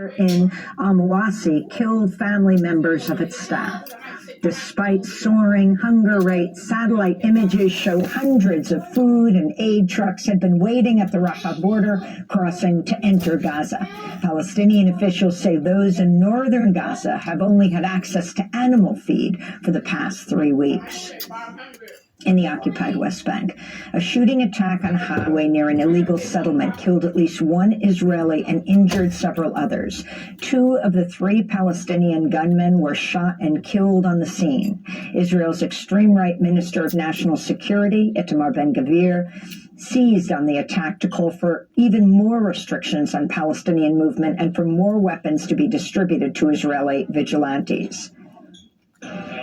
in Amawasi killed family members of its staff. Despite soaring hunger rates, satellite images show hundreds of food and aid trucks had been waiting at the Rafah border crossing to enter Gaza. Palestinian officials say those in northern Gaza have only had access to animal feed for the past 3 weeks. In the occupied West Bank, a shooting attack on a highway near an illegal settlement killed at least one Israeli and injured several others. 2 of the 3 Palestinian gunmen were shot and killed on the scene. Israel's extreme right Minister of National Security, Itamar Ben-Gvir, seized on the attack to call for even more restrictions on Palestinian movement and for more weapons to be distributed to Israeli vigilantes.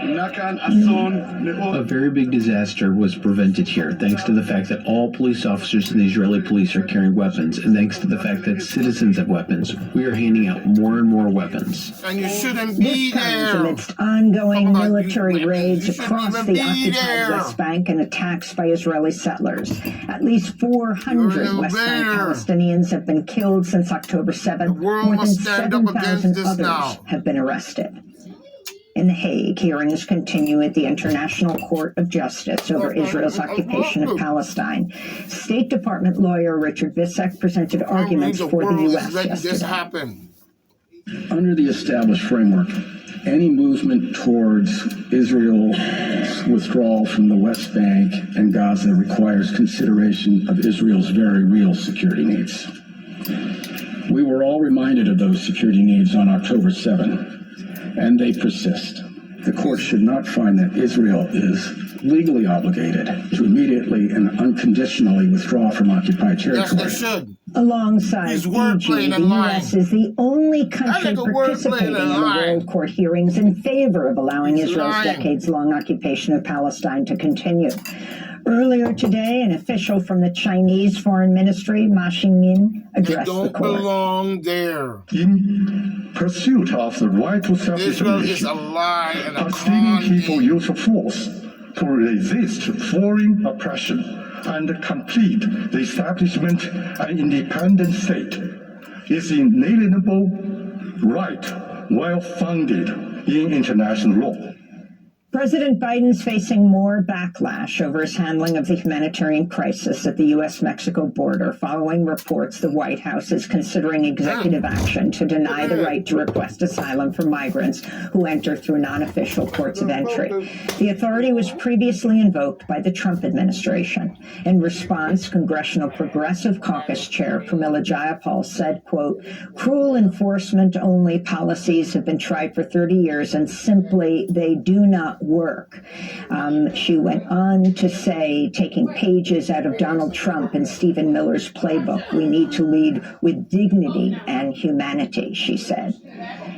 A very big disaster was prevented here, thanks to the fact that all police officers in the Israeli police are carrying weapons, and thanks to the fact that citizens have weapons. We are handing out more and more weapons. And you shouldn't be this there. comes amidst ongoing military raids across the occupied West Bank and attacks by Israeli settlers. At least 400 West Bank Palestinians have been killed since October 7th. More than 7,000 others have been arrested. In The Hague, hearings continue at the International Court of Justice over Israel's occupation of Palestine. State Department lawyer Richard Bissek presented arguments for the U.S. yesterday. Under the established framework, any movement towards Israel's withdrawal from the West Bank and Gaza requires consideration of Israel's very real security needs. We were all reminded of those security needs on October 7th. And they persist. The court should not find that Israel is legally obligated to immediately and unconditionally withdraw from occupied territory. Yes, they should. Alongside Fiji, the U.S. is the only country participating in the World Court hearings in favor of allowing Israel's decades-long occupation of Palestine to continue. Earlier today, an official from the Chinese Foreign Ministry, Ma Xingmin, addressed the court. They don't belong there. In pursuit of the right to self-determination, Palestinian people use force to resist foreign oppression and complete the establishment of an independent state. Is inalienable right, well founded in international law. President Biden's facing more backlash over his handling of the humanitarian crisis at the U.S.-Mexico border following reports the White House is considering executive action to deny the right to request asylum for migrants who enter through non-official ports of entry. The authority was previously invoked by the Trump administration. In response, Congressional Progressive Caucus Chair Pramila Jayapal said, quote, "Cruel enforcement-only policies have been tried for 30 years and simply they do not work." She went on to say, taking pages out of Donald Trump and Stephen Miller's playbook, "We need to lead with dignity and humanity," she said.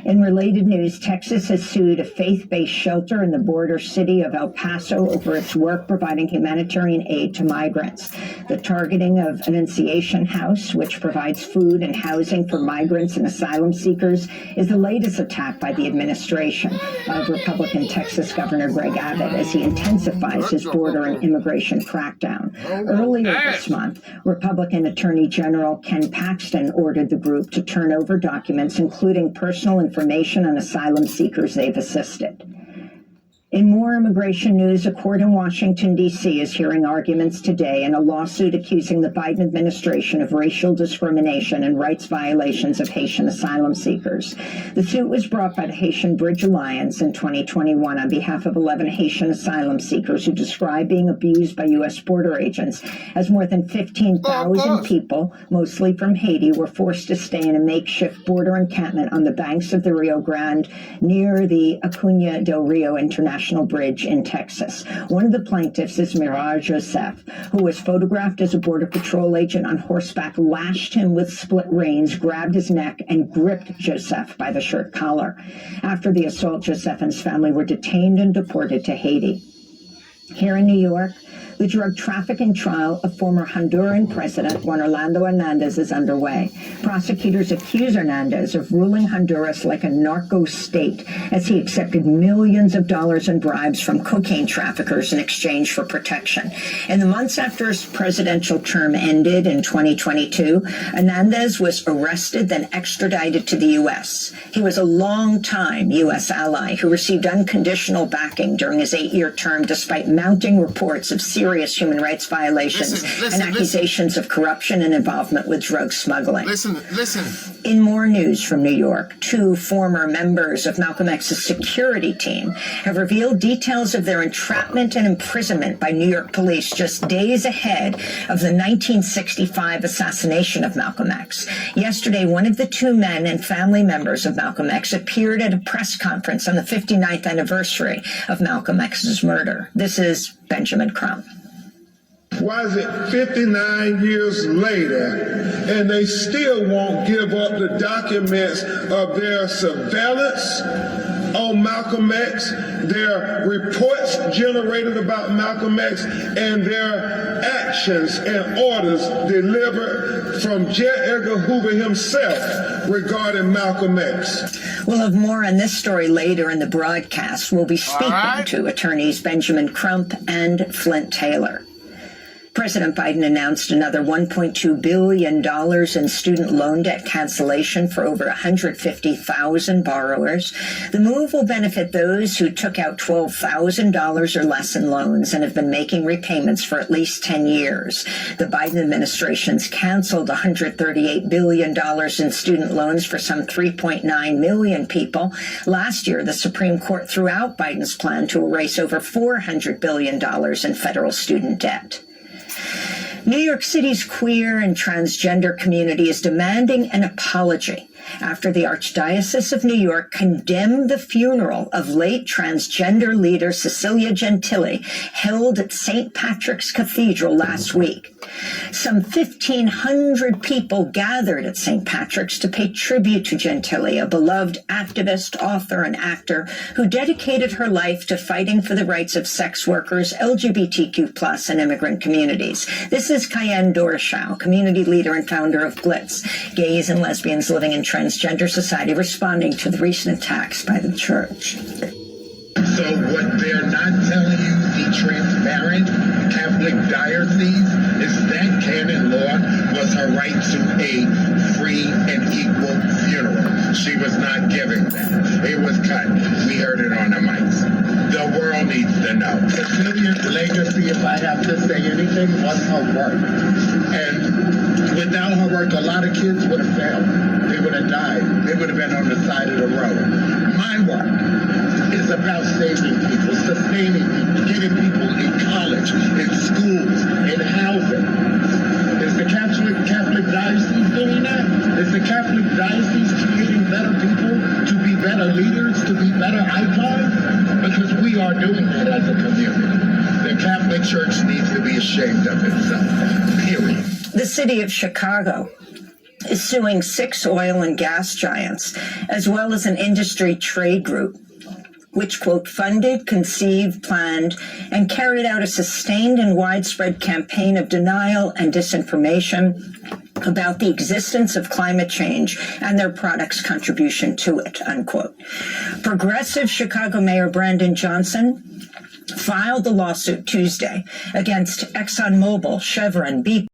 In related news, Texas has sued a faith-based shelter in the border city of El Paso over its work providing humanitarian aid to migrants. The targeting of Annunciation House, which provides food and housing for migrants and asylum seekers, is the latest attack by the administration of Republican Texas Governor Greg Abbott as he intensifies his border and immigration crackdown. Earlier this month, Republican Attorney General Ken Paxton ordered the group to turn over documents, including personal information on asylum seekers they've assisted. In more immigration news, a court in Washington, D.C. is hearing arguments today in a lawsuit accusing the Biden administration of racial discrimination and rights violations of Haitian asylum seekers. The suit was brought by the Haitian Bridge Alliance in 2021 on behalf of 11 Haitian asylum seekers who described being abused by U.S. border agents, as more than 15,000 people, mostly from Haiti, were forced to stay in a makeshift border encampment on the banks of the Rio Grande near the Acuña del Rio International Bridge in Texas. One of the plaintiffs is Mirar Joseph, who was photographed as a Border Patrol agent on horseback, lashed him with split reins, grabbed his neck, and gripped Joseph by the shirt collar. After the assault, Joseph and his family were detained and deported to Haiti. Here in New York, The drug trafficking trial of former Honduran President Juan Orlando Hernandez is underway. Prosecutors accuse Hernandez of ruling Honduras like a narco state as he accepted millions of dollars in bribes from cocaine traffickers in exchange for protection. In the months after his presidential term ended in 2022, Hernandez was arrested, then extradited to the U.S. He was a long-time U.S. ally who received unconditional backing during his 8-year term despite mounting reports of serious human rights violations and accusations of corruption and involvement with drug smuggling. Listen. In more news from New York, 2 former members of Malcolm X's security team have revealed details of their entrapment and imprisonment by New York police just days ahead of the 1965 assassination of Malcolm X. Yesterday, one of the 2 men and family members of Malcolm X appeared at a press conference on the 59th anniversary of Malcolm X's murder. This is Benjamin Crump. Why is it 59 years later and they still won't give up the documents of their surveillance on Malcolm X, their reports generated about Malcolm X, and their actions and orders delivered from J. Edgar Hoover himself regarding Malcolm X? We'll have more on this story later in the broadcast. We'll be speaking to attorneys Benjamin Crump and Flint Taylor. President Biden announced another $1.2 billion in student loan debt cancellation for over 150,000 borrowers. The move will benefit those who took out $12,000 or less in loans and have been making repayments for at least 10 years. The Biden administration's canceled $138 billion in student loans for some 3.9 million people. Last year, the Supreme Court threw out Biden's plan to erase over $400 billion in federal student debt. New York City's queer and transgender community is demanding an apology after the Archdiocese of New York condemned the funeral of late transgender leader Cecilia Gentili held at St. Patrick's Cathedral last week. Some 1,500 people gathered at St. Patrick's to pay tribute to Gentili, a beloved activist, author, and actor who dedicated her life to fighting for the rights of sex workers, LGBTQ+, and immigrant communities. This is Cayenne Dorshow, community leader and founder of Blitz, gays and lesbians living in transgender society, responding to the recent attacks by the church. So what they're not telling you, the transparent Catholic diocese, is that canon law was her right to a free and equal funeral. She was not giving that. It was cut. We heard it on the mics. The world needs to know. Cecilia's legacy, if I have to say anything, was her work. And without her work, a lot of kids would have failed. They would have died. They would have been on the side of the road. My work is about saving people, sustaining people, getting people in college, in schools, in housing. Is the Catholic diocese doing that? Is the Catholic diocese creating better people to be better leaders, to be better icons? Because we are doing that as a community. The Catholic Church needs to be ashamed of itself, period. The city of Chicago is suing 6 oil and gas giants, as well as an industry trade group, which, quote, funded, conceived, planned, and carried out a sustained and widespread campaign of denial and disinformation about the existence of climate change and their products' contribution to it, unquote. Progressive Chicago Mayor Brandon Johnson filed the lawsuit Tuesday against ExxonMobil, Chevron, BP,